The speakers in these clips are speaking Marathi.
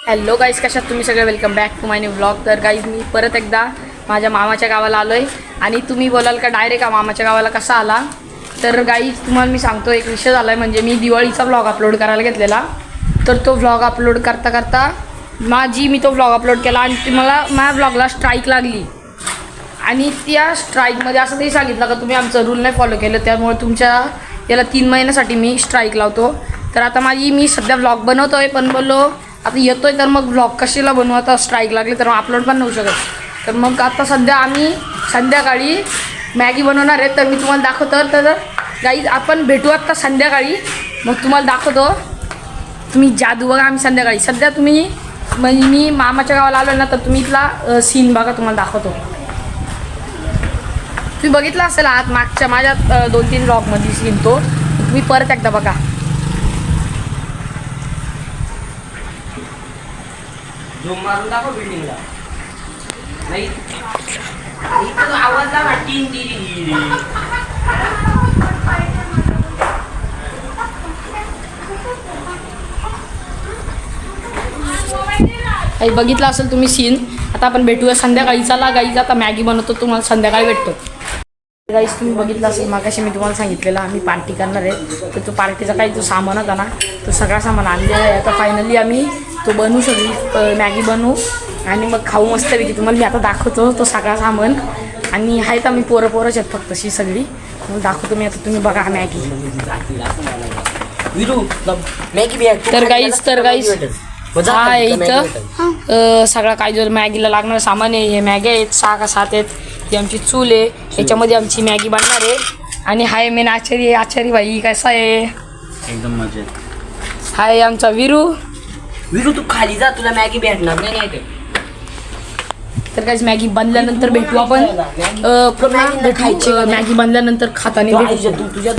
हॅलो गाईज, कशात तुम्ही सगळे welcome back to my new vlog. तर गाईज मी परत एकदा माझ्या मामाच्या गावाला आलो आहे. आणि तुम्ही बोलाल का डायरेक्ट मामाच्या गावाला कसा आला. तर गाईज तुम्हाला मी सांगतो, एक विषय झाला आहे. म्हणजे मी दिवाळीचा व्लॉग अपलोड करायला घेतलेला. तर तो व्लॉग अपलोड करता करता मी तो व्लॉग अपलोड केला आणि मला माझ्या व्लॉगला स्ट्राईक लागली. आणि त्या स्ट्राईकमध्ये असं तरी सांगितलं का तुम्ही आमचं रूल नाही फॉलो केलं, त्यामुळे तुमच्या याला 3 महिन्यासाठी मी स्ट्राईक लावतो. तर आता मी सध्या व्लॉग बनवतो आहे, पण बोललो आता येतो आहे तर मग व्लॉग कशाला बनवू, आता स्ट्राईक लागली तर अपलोड पण नव्हू शकत. तर मग आता सध्या आम्ही संध्याकाळी मॅगी बनवणार आहे. तर मी तुम्हाला दाखवतो. तर गाईज आपण भेटू आता संध्याकाळी, मग तुम्हाला दाखवतो. तुम्ही जादू बघा. आम्ही संध्याकाळी सध्या तुम्ही म्हणजे मी मामाच्या गावाला आलो ना, तर तुम्ही इथला सीन बघा, तुम्हाला दाखवतो. तुम्ही बघितला असेल आत मागच्या माझ्या 2-3 व्लॉगमध्ये सीन, तो तुम्ही परत एकदा बघा. झूम मारून दाखव बिल्डिंगला. नाही इथं आवाज आला टीन दिली. काही बघितला असेल तुम्ही सीन. आता आपण भेटूया संध्याकाळी. चला गाईज, आता मॅगी बनवतो, तुम्हाला संध्याकाळी भेटतो. गाईज तुम्ही बघितलं असेल मागाशी मी तुम्हाला सांगितलेलं आम्ही पार्टी करणार आहे. तर तो पार्टीचा काही जो सामान होता ना, तो सगळा सामान आणलेला आहे. आता फायनली आम्ही तो बनवू सगळी मॅगी बनवू आणि मग खाऊ मस्तपैकी. तुम्हाला मी आता दाखवतो तो सगळा सामान. आणि आहेत आम्ही पोरंच आहेत फक्त तशी सगळी. मग दाखवतो मी आता, तुम्ही बघा मॅगी. तर गाईज हा इथं सगळा काय जो मॅगीला लागणारं सामान आहे. हे मॅगी आहेत 6 का 7 आहेत. ही आमची चूल आहे, याच्यामध्ये आमची मॅगी बनणार आहे. आणि हाय मेन आचारी भाई कसा आहे, एकदम मजेत. हाय आमचा विरू तू खाली जा, तुला मॅगी भेटणार नाही. तर काहीच मॅगी बनल्यानंतर भेटू आपण. खायची मॅगी बनल्यानंतर खाताना भेटू. तुझ्या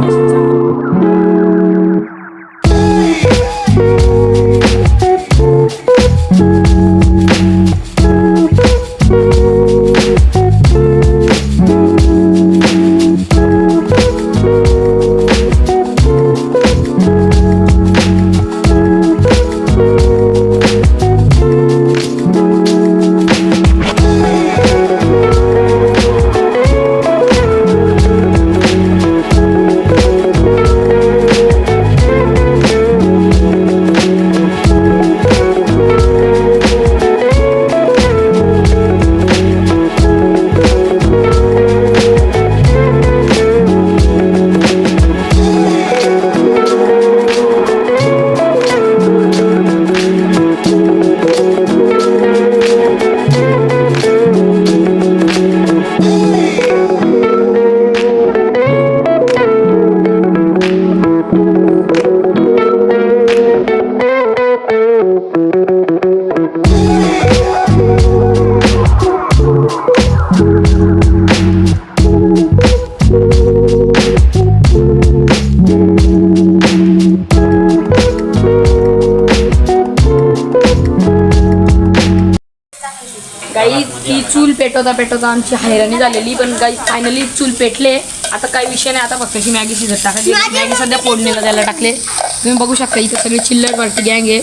गाई ती चूल पेटवता आमची हैराणी झालेली. पण गाई फायनली चूल पेटले. आता काही विषय नाही, आता फक्त अशी मॅगी शिजत टाकायची. मॅगी सध्या फोडणीला द्यायला टाकले. तुम्ही बघू शकता इथं सगळी चिल्लर वरती गँग आहे.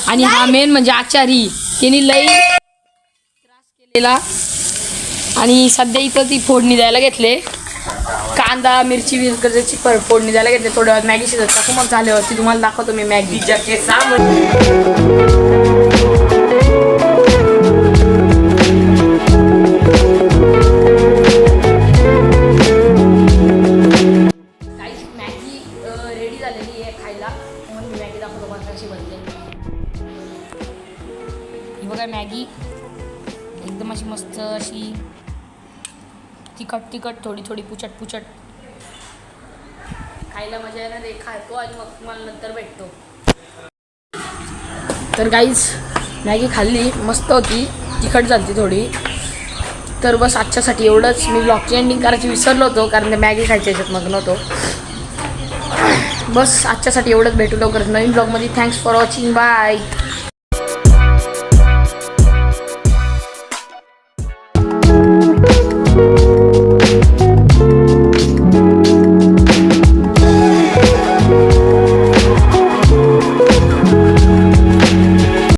आणि हा मेन म्हणजे आचारी, त्यांनी लई त्रास केलेला. आणि सध्या इथं ती फोडणी द्यायला घेतले. कांदा मिरची फोडणी द्यायला घेतले. थोड्या वेळात मॅगी शिजत टाकू, मग झाल्यावरती तुम्हाला दाखवतो मी मॅगी. रेडी झालेली आहे खायला. मग मी मॅगी दाखवतो मला कशी बनते. ही बघा मॅगी एकदम अशी मस्त अशी तिखट थोडी पुचट खायला मजा येणार आहे. खातो आणि मग तुम्हाला नंतर भेटतो. तर गाईज मॅगी खाल्ली, मस्त होती, तिखट झाली थोडी. तर बस आजच्यासाठी एवढंच. मी व्लॉगची एंडिंग करायची विसरलो होतो, कारण ते मॅगी खायच्या याच्यात मग्न होतो. बस आजच्यासाठी एवढंच. भेटू लवकरच नवीन ब्लॉगमध्ये. Thanks for watching. बाय.